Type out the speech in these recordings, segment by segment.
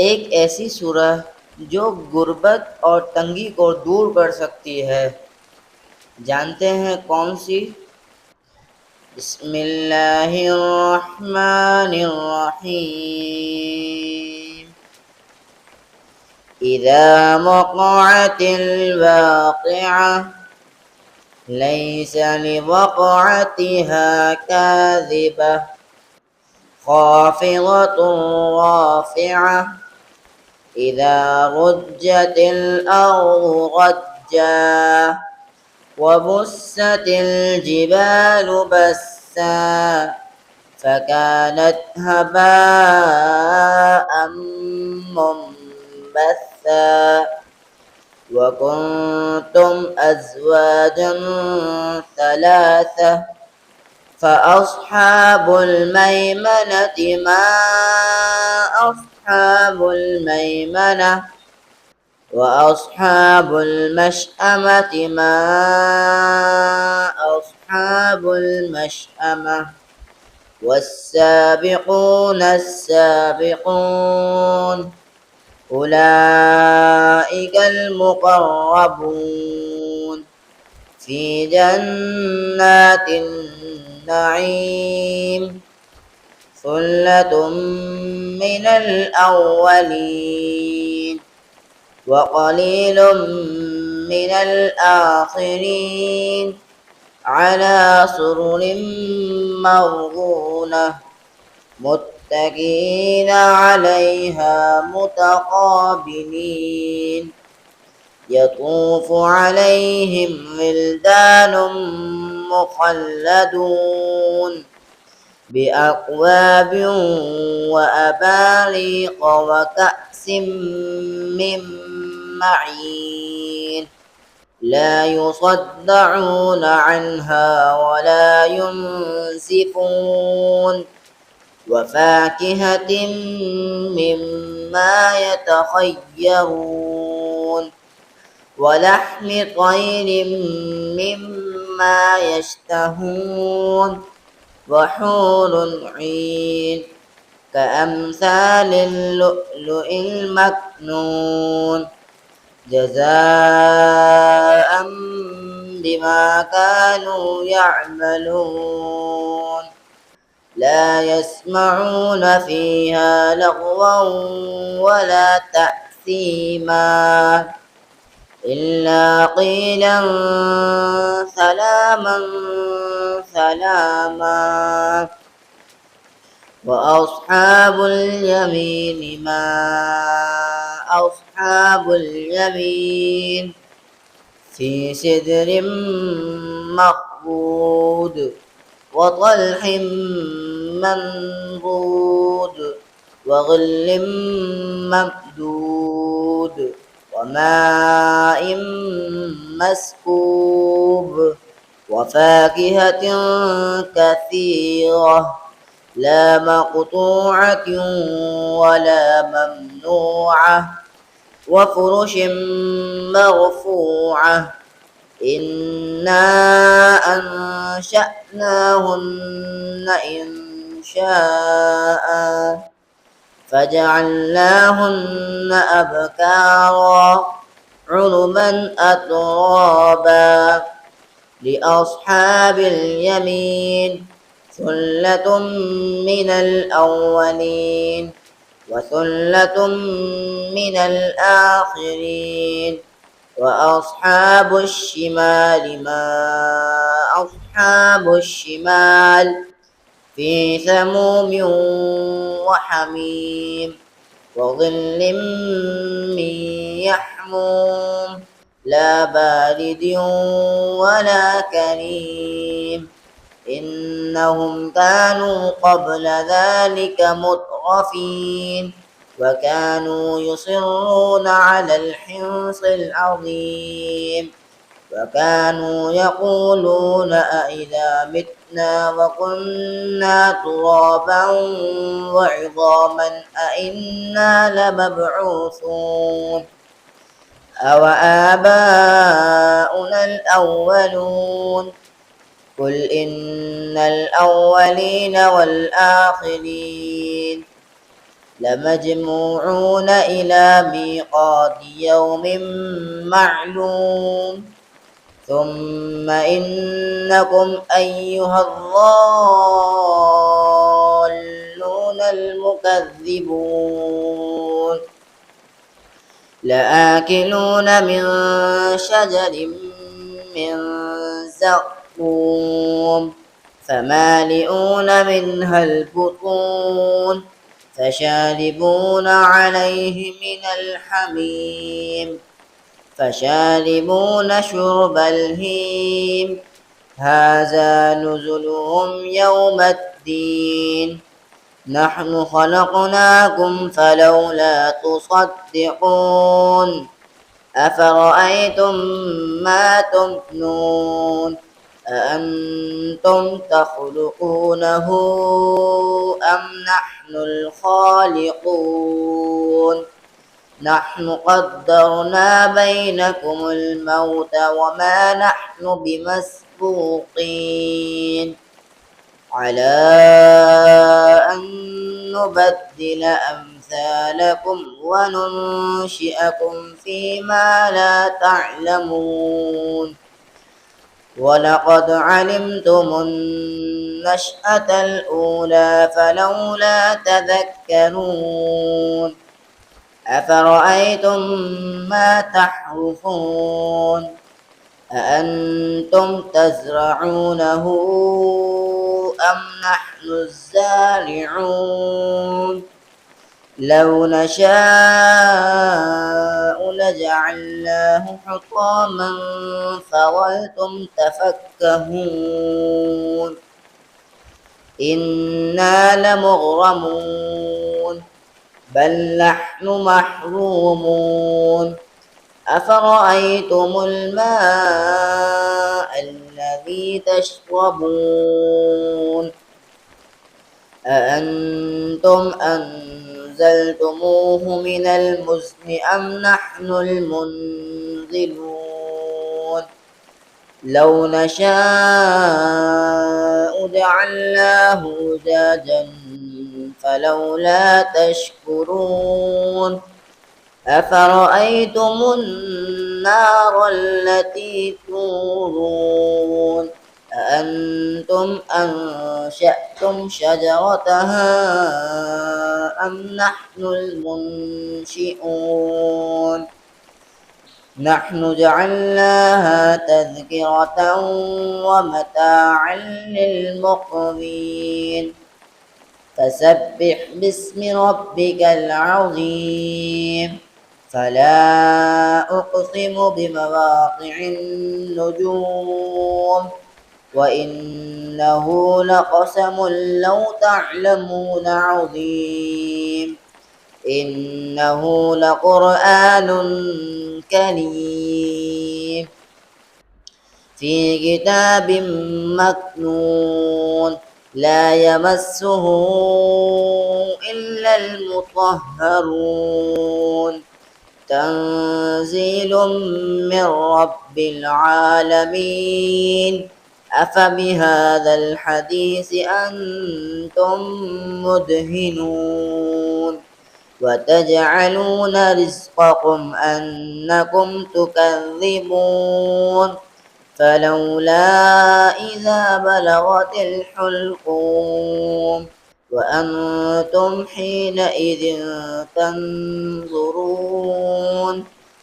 एक ऐसी सूरह जो गुर्बत और तंगी को दूर कर सकती है। जानते हैं कौन सी? बिस्मिल्लाहिर्रहमानिर्रहीम। इज़ा वक़अतिल वाक़िअह लैसा लिवक़अतिहा काज़िबह ख़ाफ़िज़तुन राफ़िअह इज़ा रुज्जतिल अर्ज़ु रज्जा وبست الجبال بسا فكانت هباء منبثا وكنتم أزواجا ثلاثة فأصحاب الميمنة ما أصحاب الميمنة وأصحاب المشأمة ما أصحاب المشأمة والسابقون السابقون أولئك المقربون في جنات النعيم ثلة من الأولين وقليل من الآخرين على سرر موضونة متكئين عليها متقابلين يطوف عليهم ولدان مخلدون بأكواب وأباريق وكأس من معين لا يصدعون عنها ولا ينزفون وفاكهة مما يتخيرون ولحم طير مما يشتهون وحور عين كأمثال اللؤلؤ المكنون جزاء بما كانوا يعملون لا يسمعون فيها لغوا ولا تأثيما إلا قيلا سلاما سلاما وأصحاب اليمين ما أصحاب اليمين في سدر مخضود وطلح منضود وظل ممدود وماء مسكوب وفاكهة كثيرة لا مقطوعة ولا ممنوعة وفرش مرفوعة إنا أنشأناهن إنشاء فجعلناهن أبكارا عربا أترابا لأصحاب اليمين ثلة من الأولين وثلة من الآخرين وأصحاب الشمال ما أصحاب الشمال في سموم وحميم وظل من يحموم لا بارد ولا كريم إنهم كانوا قبل ذلك مترفين وكانوا يصرون على الحنص العظيم وكانوا يقولون أإذا متنا وكنا ترابا وعظاما أإنا لمبعوثون أوآباؤنا الأولون قل إن الأولين والآخرين لمجموعون إلى ميقات يوم معلوم ثم إنكم أيها الضالون المكذبون لآكلون من شجر من زقوم فمالئون منها البطون فشاربون عليه من الحميم فشاربون شرب الهيم هذا نزلهم يوم الدين نحن خلقناكم فلولا تصدقون أفرأيتم ما تمنون أأنتم تخلقونه أم نحن الخالقون نحن قدرنا بينكم الموت وما نحن بمسبوقين على أن نبدل أمثالكم وننشئكم فيما لا تعلمون ولقد علمتم النشأة الأولى فلولا تذكرون أفرأيتم ما تحرثون أأنتم تزرعونه أم نحن الزارعون لو نشاء لجعلناه حطاما فظلتم تفكهون إنا لمغرمون بل نحن محرومون أفرأيتم الماء الذي تشربون أأنتم أنزلتموه من المزن أم نحن المنزلون لو نشاء جعلناه أجاجا فلولا تشكرون أفرأيتم النار التي تورون أأنتم أنشأتم شجرتها أم نحن المنشئون نحن جعلناها تذكرة ومتاعا للمقوين فسبح باسم ربك العظيم فلا أقسم بمواقع النجوم وإنه لقسم لو تعلمون عظيم إنه لقرآن كريم في كتاب مكنون لا يمسه إلا المطهرون تنزيل من رب العالمين أفبهذا الحديث أنتم مدهنون وتجعلون رزقكم أنكم تكذبون فلولا إذا بلغت الحلقوم وأنتم حينئذ تنظرون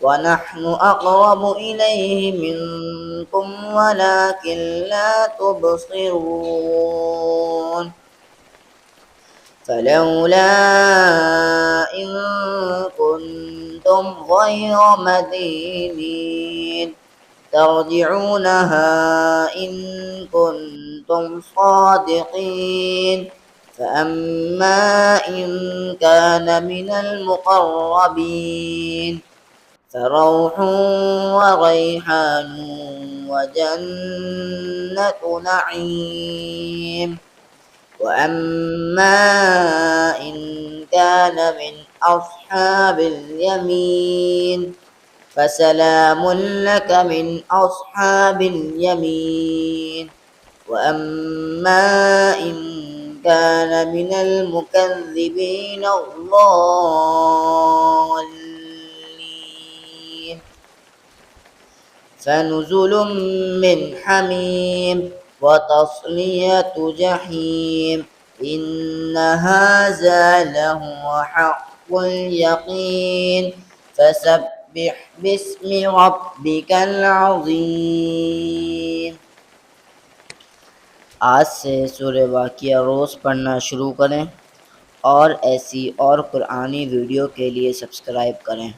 ونحن أقرب إليه منكم ولكن لا تبصرون فلولا إن كنتم غير مدينين ترجعونها إن كنتم صادقين فأما إن كان من المقربين فروح وريحان وجنة نعيم وأما إن كان من أصحاب اليمين فسلام لك من أصحاب اليمين وأما إن كان من المكذبين الضالين فنزل من حميم وتصلية جحيم إن هذا لهو حق اليقين فسبح باسم ربك العظيम। आज से सूरह वाक़िया रोज़ पढ़ना शुरू करें और ऐसी और कुरानी वीडियो के लिए सब्सक्राइब करें।